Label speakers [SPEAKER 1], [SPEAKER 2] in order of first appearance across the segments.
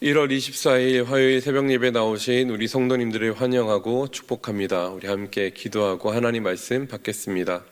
[SPEAKER 1] 1월 24일 화요일 새벽 예배 나오신 우리 성도님들을 환영하고 축복합니다. 우리 함께 기도하고 하나님 말씀 받겠습니다.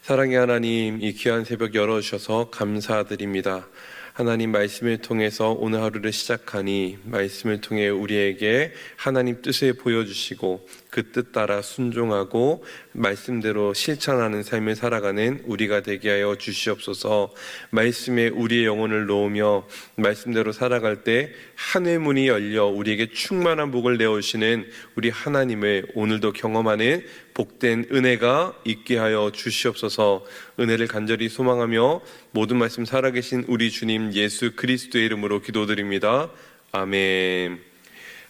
[SPEAKER 1] 사랑의 하나님, 이 귀한 새벽 열어주셔서 감사드립니다. 하나님 말씀을 통해서 오늘 하루를 시작하니 말씀을 통해 우리에게 하나님 뜻을 보여주시고 그 뜻 따라 순종하고 말씀대로 실천하는 삶을 살아가는 우리가 되게 하여 주시옵소서. 말씀에 우리의 영혼을 놓으며 말씀대로 살아갈 때 하늘 문이 열려 우리에게 충만한 복을 내어주시는 우리 하나님을 오늘도 경험하는 복된 은혜가 있게 하여 주시옵소서. 은혜를 간절히 소망하며 모든 말씀 살아계신 우리 주님 예수 그리스도의 이름으로 기도드립니다. 아멘.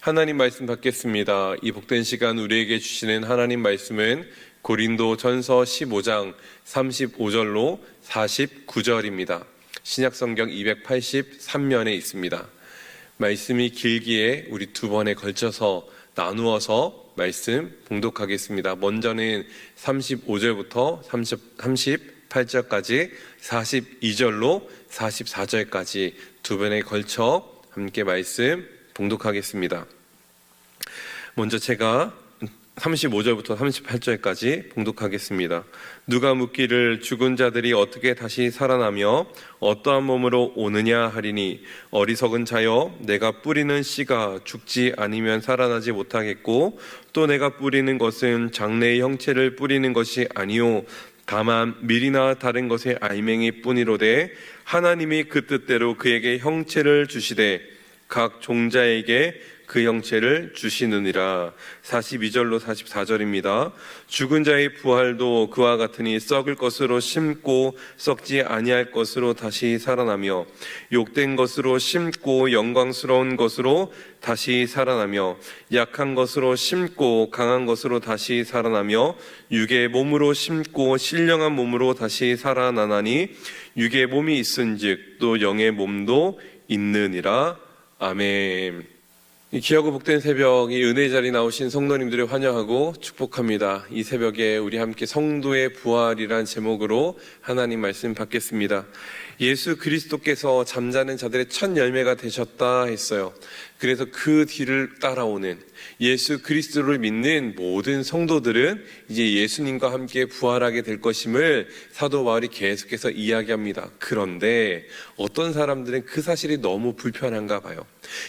[SPEAKER 1] 하나님 말씀 받겠습니다. 이 복된 시간 우리에게 주시는 하나님 말씀은 고린도전서 15장 35절로 49절입니다. 신약성경 283면에 있습니다. 말씀이 길기에 우리 두 번에 걸쳐서 나누어서 말씀 봉독하겠습니다. 먼저는 35절부터 38절까지 42절로 44절까지 두 번에 걸쳐 함께 말씀 봉독하겠습니다. 먼저 제가 35절부터 38절까지 봉독하겠습니다. 누가 묻기를 죽은 자들이 어떻게 다시 살아나며 어떠한 몸으로 오느냐 하리니 어리석은 자여, 내가 뿌리는 씨가 죽지 아니면 살아나지 못하겠고 또 내가 뿌리는 것은 장래의 형체를 뿌리는 것이 아니요 다만 밀이나 다른 것의 알맹이 뿐이로되 하나님이 그 뜻대로 그에게 형체를 주시되 각 종자에게 그 형체를 주시느니라. 42절로 44절입니다. 죽은 자의 부활도 그와 같으니 썩을 것으로 심고 썩지 아니할 것으로 다시 살아나며 욕된 것으로 심고 영광스러운 것으로 다시 살아나며 약한 것으로 심고 강한 것으로 다시 살아나며 육의 몸으로 심고 신령한 몸으로 다시 살아나나니 육의 몸이 있은즉 또 영의 몸도 있느니라. 아멘. 이 귀하고 복된 새벽, 이 은혜의 자리 나오신 성도님들을 환영하고 축복합니다. 이 새벽에 우리 함께 성도의 부활이란 제목으로 하나님 말씀 받겠습니다. 예수 그리스도께서 잠자는 자들의 첫 열매가 되셨다 했어요. 그래서 그 뒤를 따라오는 예수 그리스도를 믿는 모든 성도들은 이제 예수님과 함께 부활하게 될 것임을 사도 바울이 계속해서 이야기합니다. 그런데 어떤 사람들은 그 사실이 너무 불편한가 봐요.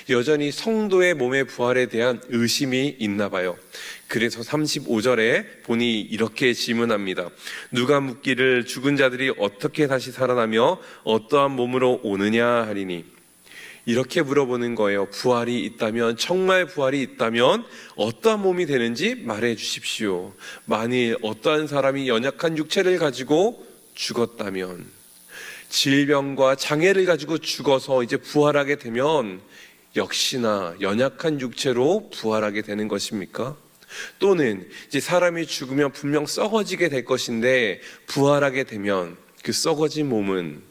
[SPEAKER 1] 여전히 성도의 몸의 부활에 대한 의심이 있나 봐요. 그래서 35절에 보니 이렇게 질문합니다. 누가 묻기를 죽은 자들이 어떻게 다시 살아나며 어떠한 몸으로 오느냐 하리니. 이렇게 물어보는 거예요. 부활이 있다면, 정말 부활이 있다면 어떠한 몸이 되는지 말해 주십시오. 만일 어떠한 사람이 연약한 육체를 가지고 죽었다면, 질병과 장애를 가지고 죽어서 이제 부활하게 되면 역시나 연약한 육체로 부활하게 되는 것입니까? 또는 이제 사람이 죽으면 분명 썩어지게 될 것인데 부활하게 되면 그 썩어진 몸은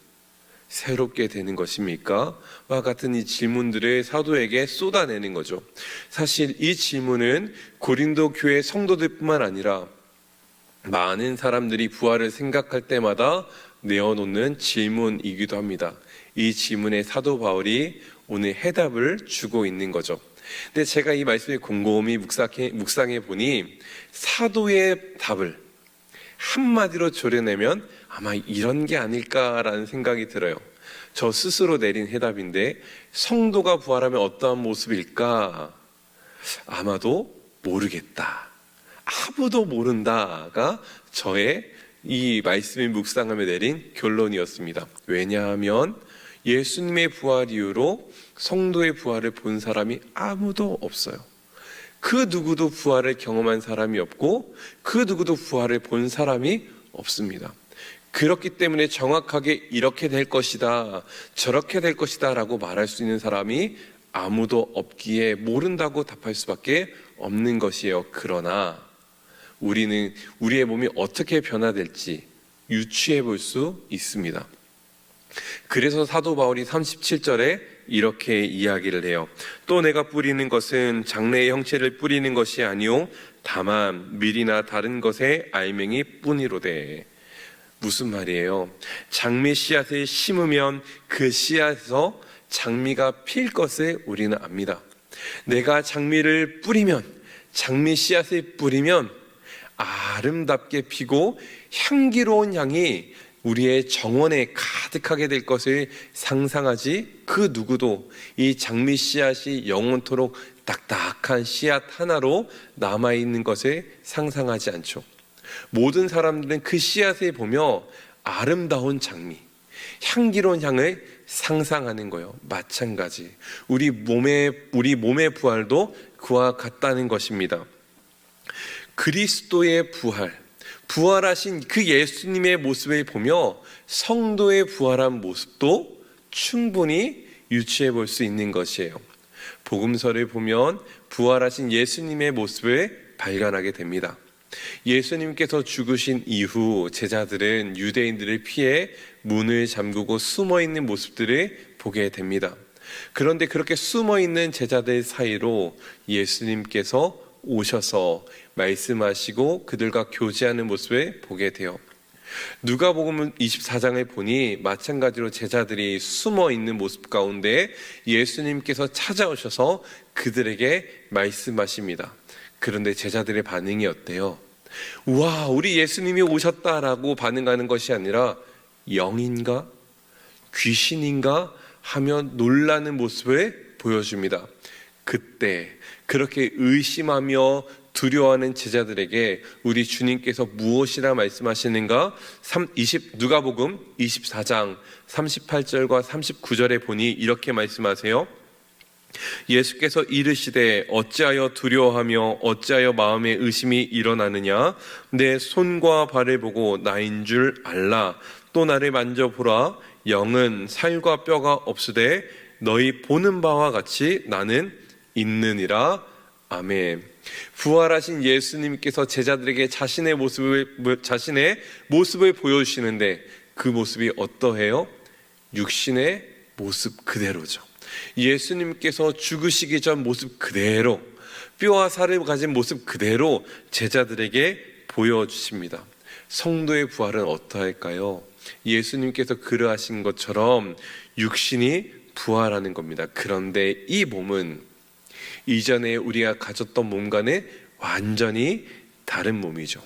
[SPEAKER 1] 새롭게 되는 것입니까? 와 같은 이 질문들을 사도에게 쏟아내는 거죠. 사실 이 질문은 고린도 교회 성도들뿐만 아니라 많은 사람들이 부활을 생각할 때마다 내어놓는 질문이기도 합니다. 이 질문에 사도 바울이 오늘 해답을 주고 있는 거죠. 근데 제가 이 말씀을 곰곰이 묵상해 보니 사도의 답을 한마디로 조려내면 아마 이런 게 아닐까라는 생각이 들어요. 저 스스로 내린 해답인데 성도가 부활하면 어떠한 모습일까? 아마도 모르겠다. 아무도 모른다가 저의 이 말씀을 묵상하며 내린 결론이었습니다. 왜냐하면 예수님의 부활 이후로 성도의 부활을 본 사람이 아무도 없어요. 그 누구도 부활을 경험한 사람이 없고 그 누구도 부활을 본 사람이 없습니다. 그렇기 때문에 정확하게 이렇게 될 것이다, 저렇게 될 것이다 라고 말할 수 있는 사람이 아무도 없기에 모른다고 답할 수밖에 없는 것이에요. 그러나 우리는 우리의 몸이 어떻게 변화될지 유추해 볼 수 있습니다. 그래서 사도 바울이 37절에 이렇게 이야기를 해요. 또 내가 뿌리는 것은 장래의 형체를 뿌리는 것이 아니요 다만 밀이나 다른 것의 알맹이 뿐이로되. 무슨 말이에요? 장미 씨앗을 심으면 그 씨앗에서 장미가 필 것을 우리는 압니다. 내가 장미를 뿌리면, 장미 씨앗을 뿌리면 아름답게 피고 향기로운 향이 우리의 정원에 가득하게 될 것을 상상하지 그 누구도 이 장미 씨앗이 영원토록 딱딱한 씨앗 하나로 남아있는 것을 상상하지 않죠. 모든 사람들은 그 씨앗을 보며 아름다운 장미, 향기로운 향을 상상하는 거예요. 마찬가지 우리 몸의 부활도 그와 같다는 것입니다. 그리스도의 부활하신 그 예수님의 모습을 보며 성도의 부활한 모습도 충분히 유추해 볼 수 있는 것이에요. 복음서를 보면 부활하신 예수님의 모습을 발견하게 됩니다. 예수님께서 죽으신 이후 제자들은 유대인들을 피해 문을 잠그고 숨어있는 모습들을 보게 됩니다. 그런데 그렇게 숨어있는 제자들 사이로 예수님께서 오셔서 말씀하시고 그들과 교제하는 모습을 보게 돼요. 누가복음 24장을 보니 마찬가지로 제자들이 숨어있는 모습 가운데 예수님께서 찾아오셔서 그들에게 말씀하십니다. 그런데 제자들의 반응이 어때요? 우와, 우리 예수님이 오셨다라고 반응하는 것이 아니라 영인가? 귀신인가? 하며 놀라는 모습을 보여줍니다. 그때 그렇게 의심하며 두려워하는 제자들에게 우리 주님께서 무엇이라 말씀하시는가? 누가복음 24장 38절과 39절에 보니 이렇게 말씀하세요. 예수께서 이르시되 어찌하여 두려워하며 어찌하여 마음에 의심이 일어나느냐? 내 손과 발을 보고 나인 줄 알라. 또 나를 만져보라. 영은 살과 뼈가 없으되 너희 보는 바와 같이 나는 있느니라. 아멘. 부활하신 예수님께서 제자들에게 자신의 모습을 보여주시는데 그 모습이 어떠해요? 육신의 모습 그대로죠. 예수님께서 죽으시기 전 모습 그대로, 뼈와 살을 가진 모습 그대로 제자들에게 보여주십니다. 성도의 부활은 어떠할까요? 예수님께서 그러하신 것처럼 육신이 부활하는 겁니다. 그런데 이 몸은 이전에 우리가 가졌던 몸과는 완전히 다른 몸이죠.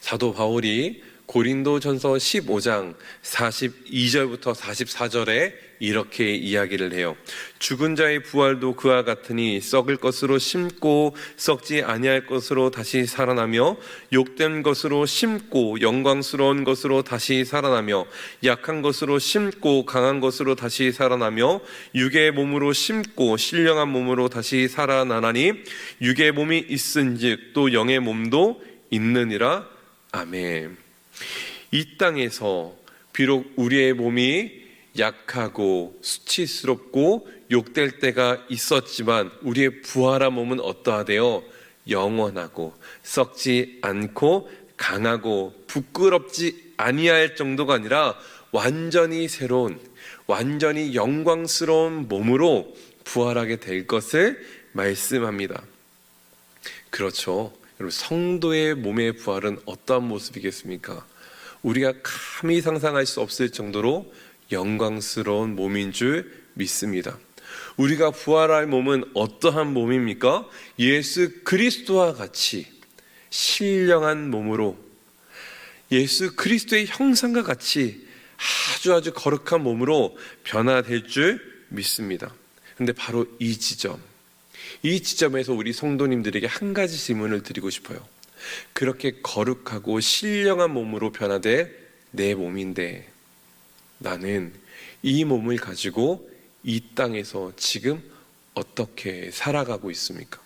[SPEAKER 1] 사도 바울이 고린도전서 15장 42절부터 44절에 이렇게 이야기를 해요. 죽은 자의 부활도 그와 같으니 썩을 것으로 심고 썩지 아니할 것으로 다시 살아나며 욕된 것으로 심고 영광스러운 것으로 다시 살아나며 약한 것으로 심고 강한 것으로 다시 살아나며 육의 몸으로 심고 신령한 몸으로 다시 살아나나니 육의 몸이 있은즉 또 영의 몸도 있느니라. 아멘. 이 땅에서 비록 우리의 몸이 약하고 수치스럽고 욕될 때가 있었지만 우리의 부활한 몸은 어떠하대요? 영원하고 썩지 않고 강하고 부끄럽지 아니할 정도가 아니라 완전히 새로운, 완전히 영광스러운 몸으로 부활하게 될 것을 말씀합니다. 그렇죠. 여러분, 성도의 몸의 부활은 어떠한 모습이겠습니까? 우리가 감히 상상할 수 없을 정도로 영광스러운 몸인 줄 믿습니다. 우리가 부활할 몸은 어떠한 몸입니까? 예수 그리스도와 같이 신령한 몸으로, 예수 그리스도의 형상과 같이 아주 거룩한 몸으로 변화될 줄 믿습니다. 그런데 바로 이 지점에서 우리 성도님들에게 한 가지 질문을 드리고 싶어요. 그렇게 거룩하고 신령한 몸으로 변화될 내 몸인데 나는 이 몸을 가지고 이 땅에서 지금 어떻게 살아가고 있습니까?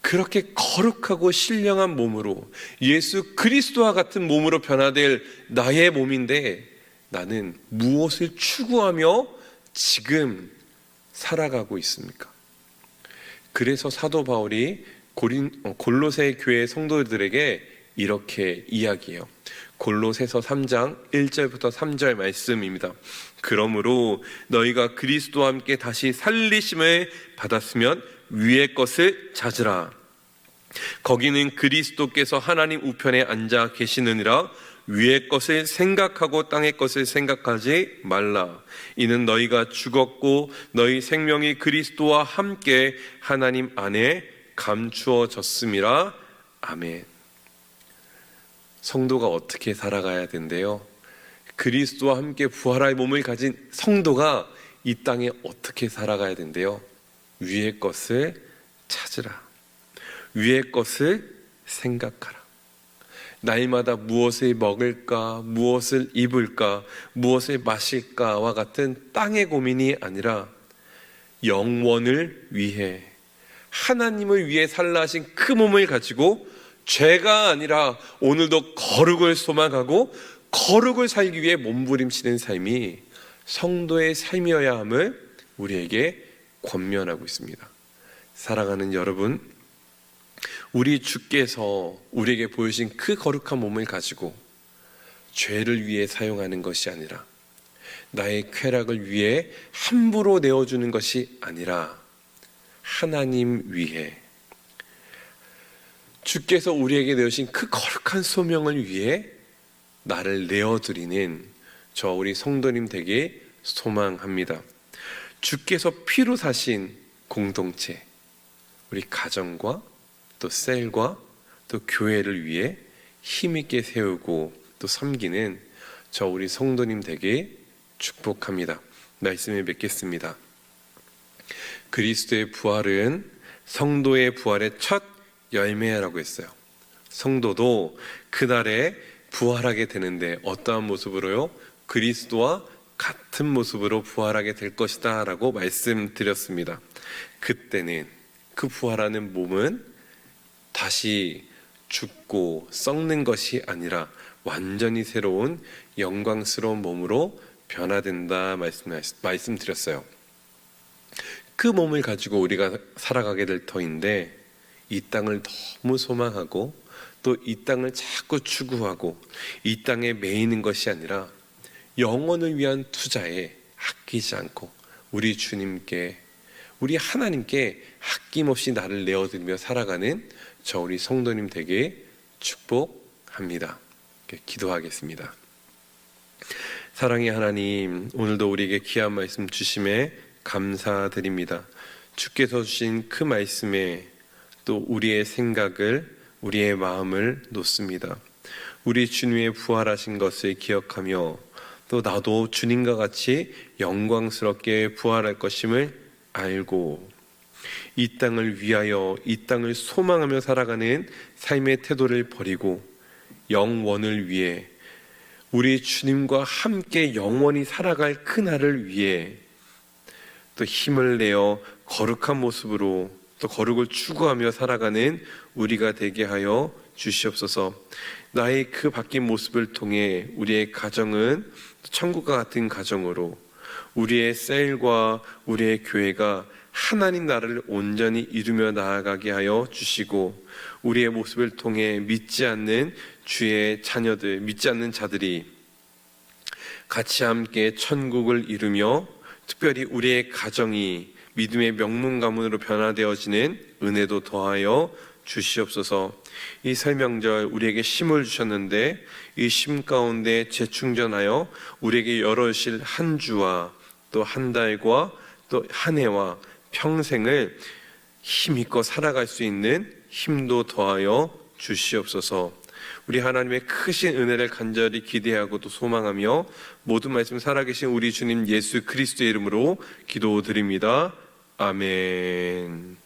[SPEAKER 1] 그렇게 거룩하고 신령한 몸으로 예수 그리스도와 같은 몸으로 변화될 나의 몸인데 나는 무엇을 추구하며 지금 살아가고 있습니까? 그래서 사도 바울이 골로새 교회 성도들에게 이렇게 이야기해요. 골로새서 3장 1절부터 3절 말씀입니다. 그러므로 너희가 그리스도와 함께 다시 살리심을 받았으면 위의 것을 찾으라. 거기는 그리스도께서 하나님 우편에 앉아 계시느니라. 위의 것을 생각하고 땅의 것을 생각하지 말라. 이는 너희가 죽었고 너희 생명이 그리스도와 함께 하나님 안에 감추어졌음이라. 아멘. 성도가 어떻게 살아가야 된대요? 그리스도와 함께 부활할 몸을 가진 성도가 이 땅에 어떻게 살아가야 된대요? 위의 것을 찾으라. 위의 것을 생각하라. 날마다 무엇을 먹을까, 무엇을 입을까, 무엇을 마실까와 같은 땅의 고민이 아니라 영원을 위해, 하나님을 위해 살라 하신 그 몸을 가지고 죄가 아니라 오늘도 거룩을 소망하고 거룩을 살기 위해 몸부림치는 삶이 성도의 삶이어야 함을 우리에게 권면하고 있습니다. 사랑하는 여러분, 우리 주께서 우리에게 보여주신 그 거룩한 몸을 가지고 죄를 위해 사용하는 것이 아니라, 나의 쾌락을 위해 함부로 내어주는 것이 아니라 하나님 위해, 주께서 우리에게 내어주신 그 거룩한 소명을 위해 나를 내어드리는 저 우리 성도님 되게 소망합니다. 주께서 피로 사신 공동체, 우리 가정과 또 셀과 또 교회를 위해 힘있게 세우고 또 섬기는 저 우리 성도님 되게 축복합니다. 말씀을 맺겠습니다. 그리스도의 부활은 성도의 부활의 첫 열매라고 했어요. 성도도 그날에 부활하게 되는데 어떠한 모습으로요? 그리스도와 같은 모습으로 부활하게 될 것이다 라고 말씀드렸습니다. 그때는 그 부활하는 몸은 다시 죽고 썩는 것이 아니라 완전히 새로운 영광스러운 몸으로 변화된다 말씀드렸어요. 그 몸을 가지고 우리가 살아가게 될 터인데, 이 땅을 너무 소망하고 또 이 땅을 자꾸 추구하고 이 땅에 매이는 것이 아니라 영혼을 위한 투자에 아끼지 않고 우리 주님께, 우리 하나님께 아낌없이 나를 내어드리며 살아가는 저 우리 성도님 되게 축복합니다. 기도하겠습니다. 사랑의 하나님, 오늘도 우리에게 귀한 말씀 주심에 감사드립니다. 주께서 주신 그 말씀에 또 우리의 생각을, 우리의 마음을 놓습니다. 우리 주님의 부활하신 것을 기억하며 또 나도 주님과 같이 영광스럽게 부활할 것임을 알고 이 땅을 위하여, 이 땅을 소망하며 살아가는 삶의 태도를 버리고 영원을 위해, 우리 주님과 함께 영원히 살아갈 그날을 위해 또 힘을 내어 거룩한 모습으로 또 거룩을 추구하며 살아가는 우리가 되게 하여 주시옵소서. 나의 그 바뀐 모습을 통해 우리의 가정은 천국과 같은 가정으로, 우리의 셀과 우리의 교회가 하나님 나라를 온전히 이루며 나아가게 하여 주시고, 우리의 모습을 통해 믿지 않는 주의 자녀들, 믿지 않는 자들이 같이 함께 천국을 이루며 특별히 우리의 가정이 믿음의 명문 가문으로 변화되어지는 은혜도 더하여 주시옵소서. 이 설명절 우리에게 힘을 주셨는데 이 힘 가운데 재충전하여 우리에게 열어주실 한 주와 또 한 달과 또 한 해와 평생을 힘있고 살아갈 수 있는 힘도 더하여 주시옵소서. 우리 하나님의 크신 은혜를 간절히 기대하고 또 소망하며 모든 말씀 살아계신 우리 주님 예수 그리스도의 이름으로 기도드립니다. 아멘.